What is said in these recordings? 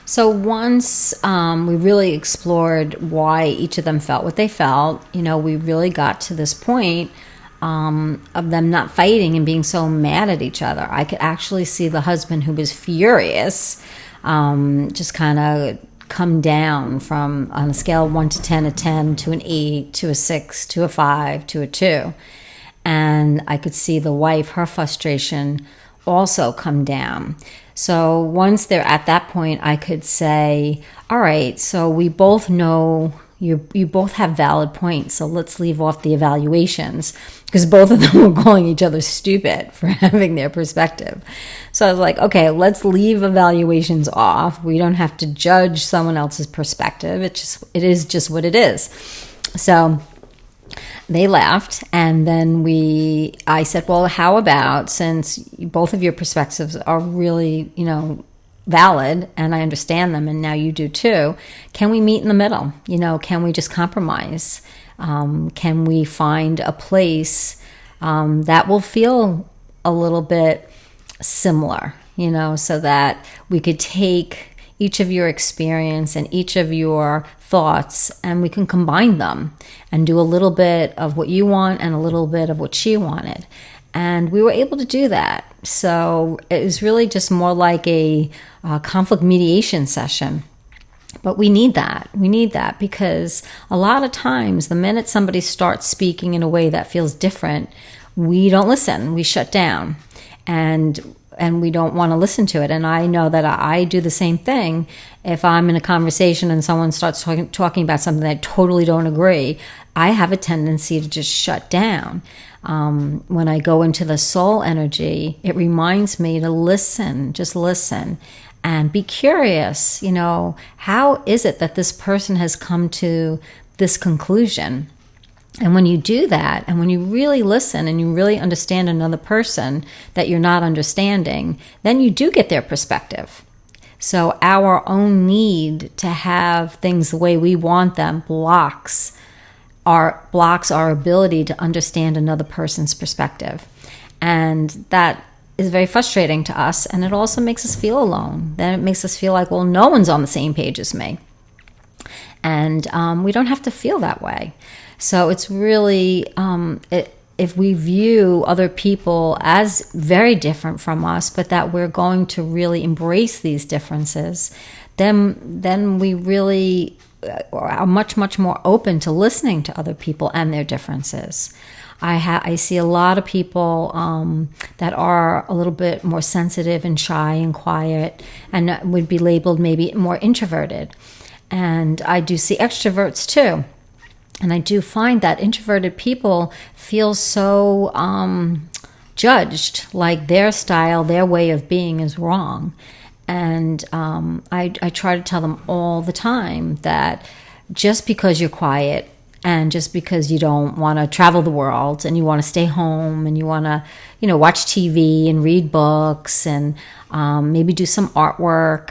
So once we really explored why each of them felt what they felt, we really got to this point of them not fighting and being so mad at each other. I could actually see the husband, who was furious, just kind of come down from, on a scale of 1 to 10, a 10 to an 8 to a 6 to a 5 to a 2. And I could see the wife, her frustration also come down. So once they're at that point, I could say, all right, so we both know you both have valid points. So let's leave off the evaluations, because both of them were calling each other stupid for having their perspective. So I was like, okay, let's leave evaluations off. We don't have to judge someone else's perspective. It is just what it is. So they left, and then I said, well, how about, since both of your perspectives are really, valid, and I understand them, and now you do too, can we meet in the middle? Can we just compromise? Can we find a place that will feel a little bit similar, so that we could take each of your experience and each of your thoughts, and we can combine them and do a little bit of what you want and a little bit of what she wanted. And we were able to do that. So it was really just more like a conflict mediation session. But we need that. We need that because a lot of times the minute somebody starts speaking in a way that feels different, we don't listen. We shut down. And we don't want to listen to it. And I know that I do the same thing. If I'm in a conversation and someone starts talking about something that I totally don't agree, I have a tendency to just shut down. When I go into the soul energy, it reminds me to listen, just listen, and be curious. How is it that this person has come to this conclusion? And when you do that, and when you really listen and you really understand another person that you're not understanding, then you do get their perspective. So our own need to have things the way we want them blocks our ability to understand another person's perspective. And that is very frustrating to us, and it also makes us feel alone. Then it makes us feel like, well, no one's on the same page as me. And we don't have to feel that way. So it's really, if we view other people as very different from us, but that we're going to really embrace these differences, then we really are much, much more open to listening to other people and their differences. I see a lot of people that are a little bit more sensitive and shy and quiet and would be labeled maybe more introverted. And I do see extroverts too. And I do find that introverted people feel so judged, like their style, their way of being is wrong. And I try to tell them all the time that just because you're quiet and just because you don't want to travel the world and you want to stay home and you want to, watch TV and read books and maybe do some artwork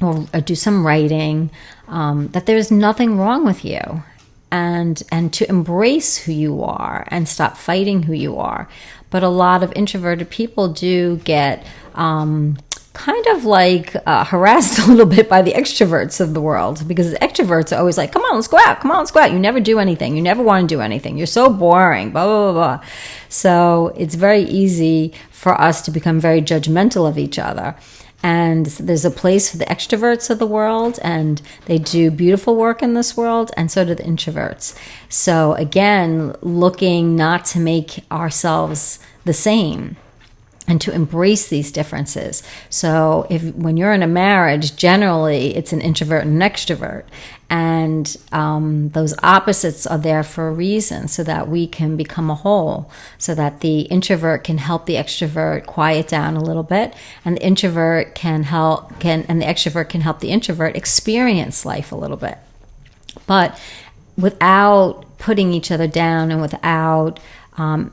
or do some writing, that there's nothing wrong with you. And to embrace who you are and stop fighting who you are. But a lot of introverted people do get kind of like harassed a little bit by the extroverts of the world, because the extroverts are always like, come on, let's go out. You never do anything. You never want to do anything. You're so boring, blah, blah, blah, blah. So it's very easy for us to become very judgmental of each other. And there's a place for the extroverts of the world, and they do beautiful work in this world, and so do the introverts. So again, looking not to make ourselves the same and to embrace these differences. So when you're in a marriage, generally it's an introvert and an extrovert. And those opposites are there for a reason, so that we can become a whole, so that the introvert can help the extrovert quiet down a little bit, and the extrovert can help the introvert experience life a little bit. But without putting each other down and without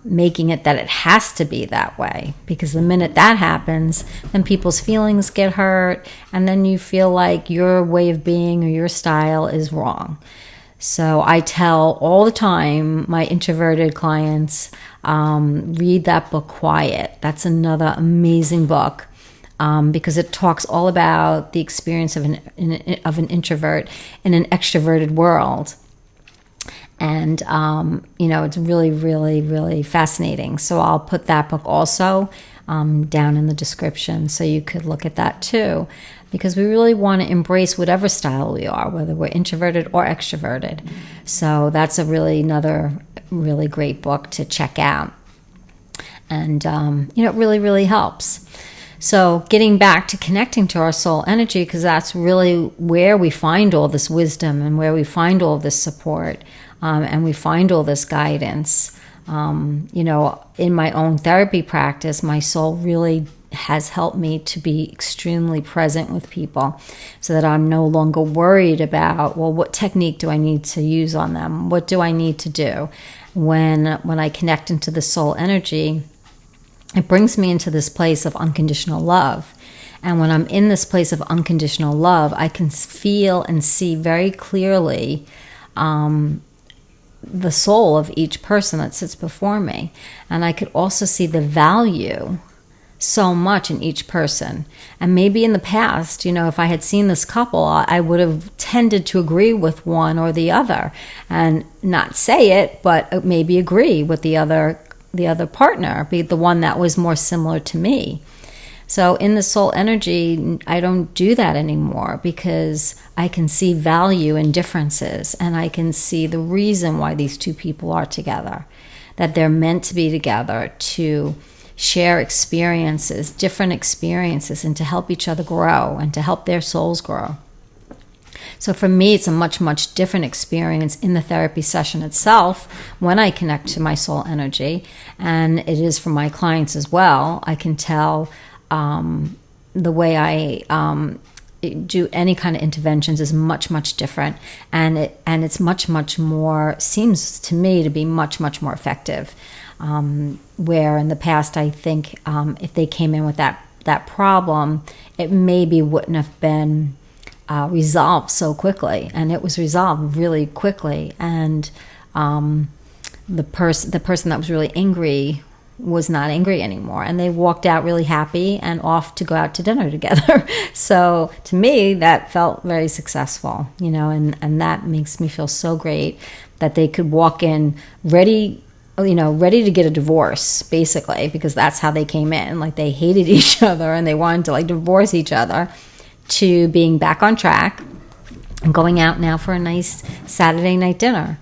making it that it has to be that way, because the minute that happens, then people's feelings get hurt, and then you feel like your way of being or your style is wrong. So I tell all the time my introverted clients, read that book, Quiet. That's another amazing book. because it talks all about the experience of an introvert in an extroverted world. And, it's really, really, really fascinating. So I'll put that book also down in the description so you could look at that too, because we really want to embrace whatever style we are, whether we're introverted or extroverted. So that's another really great book to check out. And, it really, really helps. So getting back to connecting to our soul energy, because that's really where we find all this wisdom and where we find all this support, and we find all this guidance. In my own therapy practice, my soul really has helped me to be extremely present with people so that I'm no longer worried about, well, what technique do I need to use on them? What do I need to do? When I connect into the soul energy, it brings me into this place of unconditional love. And when I'm in this place of unconditional love, I can feel and see very clearly the soul of each person that sits before me. And I could also see the value so much in each person. And maybe in the past, if I had seen this couple, I would have tended to agree with one or the other and not say it, but maybe agree with the other partner, be the one that was more similar to me. So in the soul energy, I don't do that anymore because I can see value in differences, and I can see the reason why these two people are together, that they're meant to be together to share experiences, different experiences, and to help each other grow and to help their souls grow. So for me, it's a much, much different experience in the therapy session itself when I connect to my soul energy, and it is for my clients as well. I can tell the way I do any kind of interventions is much, much different, and it's much, much more, seems to me to be much, much more effective. Where in the past, I think if they came in with that problem, it maybe wouldn't have been resolved so quickly, and it was resolved really quickly. And the person that was really angry was not angry anymore, and they walked out really happy and off to go out to dinner together. So to me, that felt very successful, and that makes me feel so great that they could walk in ready to get a divorce, basically, because that's how they came in. Like, they hated each other and they wanted to divorce each other, to being back on track and going out now for a nice Saturday night dinner.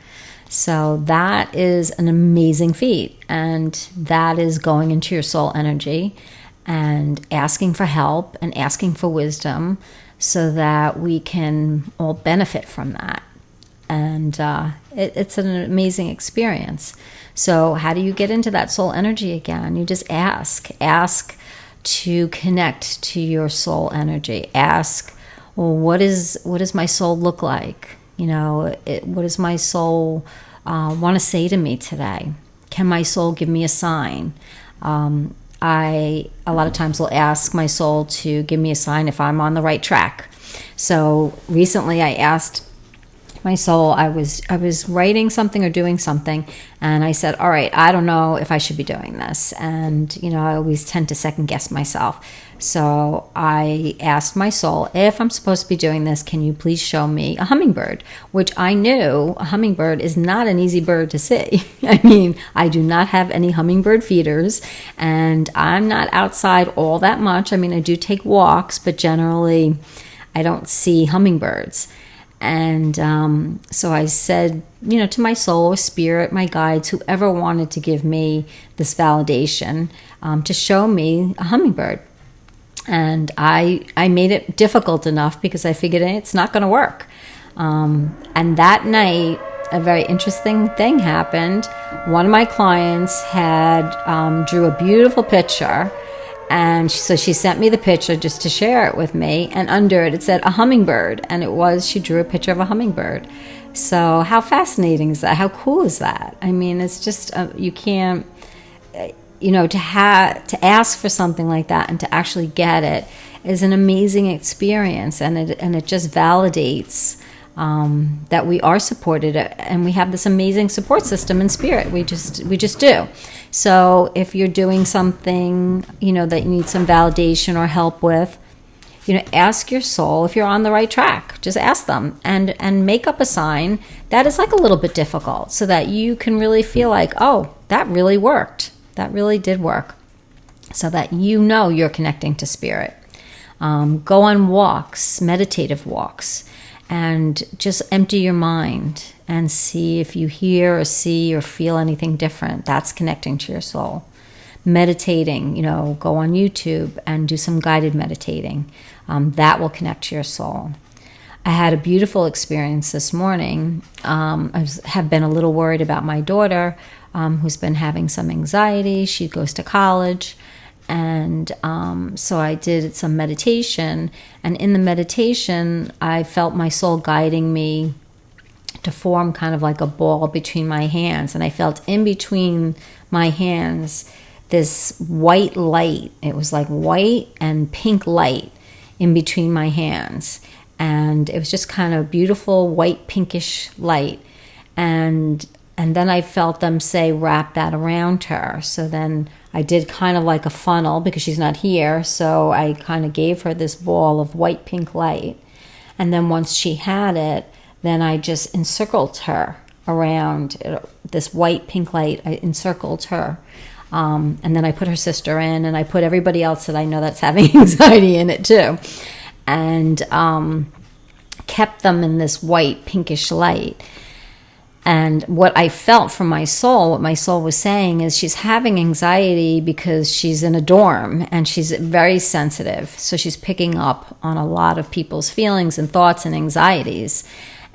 So that is an amazing feat, and that is going into your soul energy and asking for help and asking for wisdom so that we can all benefit from that. And it's an amazing experience. So how do you get into that soul energy again? You just ask to connect to your soul energy. Ask, well, what does my soul look like? What does my soul want to say to me today? Can my soul give me a sign? I a lot of times will ask my soul to give me a sign if I'm on the right track. So recently I asked my soul, I was writing something or doing something, and I said, all right, I don't know if I should be doing this. And, I always tend to second guess myself. So I asked my soul, if I'm supposed to be doing this, can you please show me a hummingbird? Which I knew a hummingbird is not an easy bird to see. I mean, I do not have any hummingbird feeders, and I'm not outside all that much. I mean, I do take walks, but generally I don't see hummingbirds. And so I said, to my soul or spirit, my guides, whoever wanted to give me this validation, to show me a hummingbird. And I made it difficult enough because I figured it's not going to work. And that night, a very interesting thing happened. One of my clients had drew a beautiful picture. And so she sent me the picture just to share it with me. And under it said a hummingbird. And she drew a picture of a hummingbird. So how fascinating is that? How cool is that? I mean, it's just, you can't, to ask for something like that and to actually get it is an amazing experience. And it just validates that we are supported, and we have this amazing support system in spirit. We just do. So if you're doing something, that you need some validation or help with, ask your soul if you're on the right track. Just ask them and make up a sign that is like a little bit difficult, so that you can really feel like, oh, that really worked. That really did work. So that you're connecting to spirit. Go on walks, meditative walks, and just empty your mind and see if you hear or see or feel anything different. That's connecting to your soul. Meditating, go on YouTube and do some guided meditating. That will connect to your soul. I had a beautiful experience this morning. I have been a little worried about my daughter, who's been having some anxiety. She goes to college. And so I did some meditation, and in the meditation, I felt my soul guiding me to form kind of like a ball between my hands. And I felt in between my hands this white light. It was like white and pink light in between my hands. And it was just kind of beautiful white pinkish light. And then I felt them say, wrap that around her. So then I did kind of like a funnel because she's not here. So I kind of gave her this ball of white pink light. And then once she had it, then I just encircled her around this white pink light. I encircled her. And then I put her sister in, and I put everybody else that I know that's having anxiety in it too. And kept them in this white pinkish light. And what I felt from my soul, what my soul was saying is she's having anxiety because she's in a dorm and she's very sensitive. So she's picking up on a lot of people's feelings and thoughts and anxieties.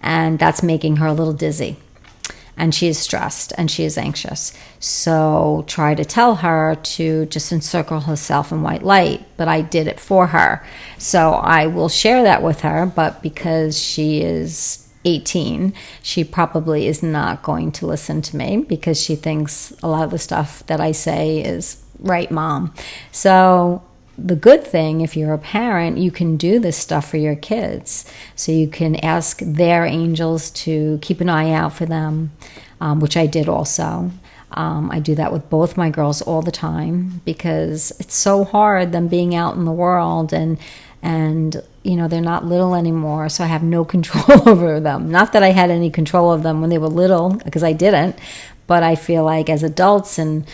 And that's making her a little dizzy. And she is stressed and she is anxious. So try to tell her to just encircle herself in white light. But I did it for her. So I will share that with her. But because she is 18, she probably is not going to listen to me because she thinks a lot of the stuff that I say is right, Mom. So the good thing, if you're a parent, you can do this stuff for your kids. So you can ask their angels to keep an eye out for them, which I did also. I do that with both my girls all the time because it's so hard them being out in the world and they're not little anymore, so I have no control over them. Not that I had any control of them when they were little, because I didn't, but I feel like as adults, and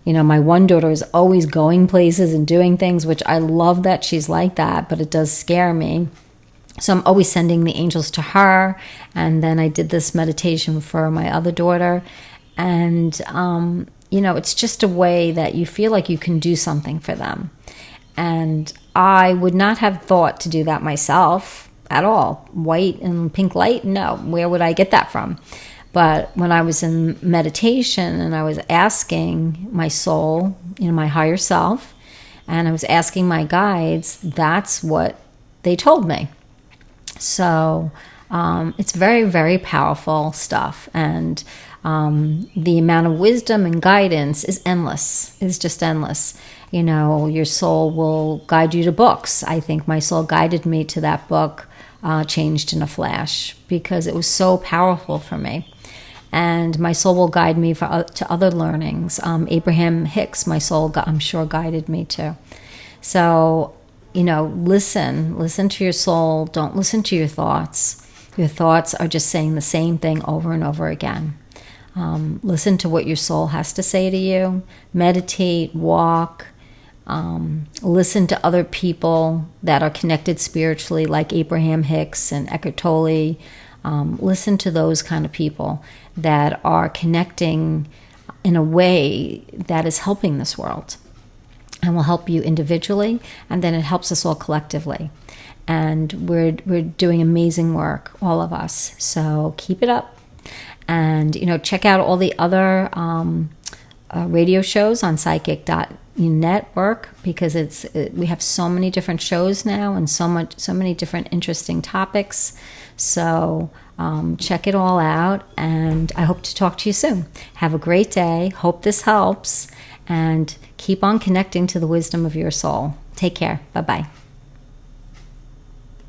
my one daughter is always going places and doing things, which I love that she's like that, but it does scare me. So I'm always sending the angels to her, and then I did this meditation for my other daughter, and it's just a way that you feel like you can do something for them. And I would not have thought to do that myself at all. White and pink light? No. Where would I get that from? But when I was in meditation and I was asking my soul, my higher self, and I was asking my guides, that's what they told me. So it's very, very powerful stuff. And the amount of wisdom and guidance is endless. It's just endless. Your soul will guide you to books. I think my soul guided me to that book, Changed in a Flash, because it was so powerful for me. And my soul will guide me to other learnings. Abraham Hicks, my soul, I'm sure, guided me to. So, listen to your soul. Don't listen to your thoughts. Your thoughts are just saying the same thing over and over again. Listen to what your soul has to say to you. Meditate, walk. Listen to other people that are connected spiritually, like Abraham Hicks and Eckhart Tolle. Listen to those kind of people that are connecting in a way that is helping this world and will help you individually, and then it helps us all collectively. And we're doing amazing work, all of us. So keep it up. And, check out all the other radio shows on psychic.network, because we have so many different shows now and so many different interesting topics. So check it all out, and I hope to talk to you soon. Have a great day. Hope this helps, and keep on connecting to the wisdom of your soul. Take care. Bye-bye.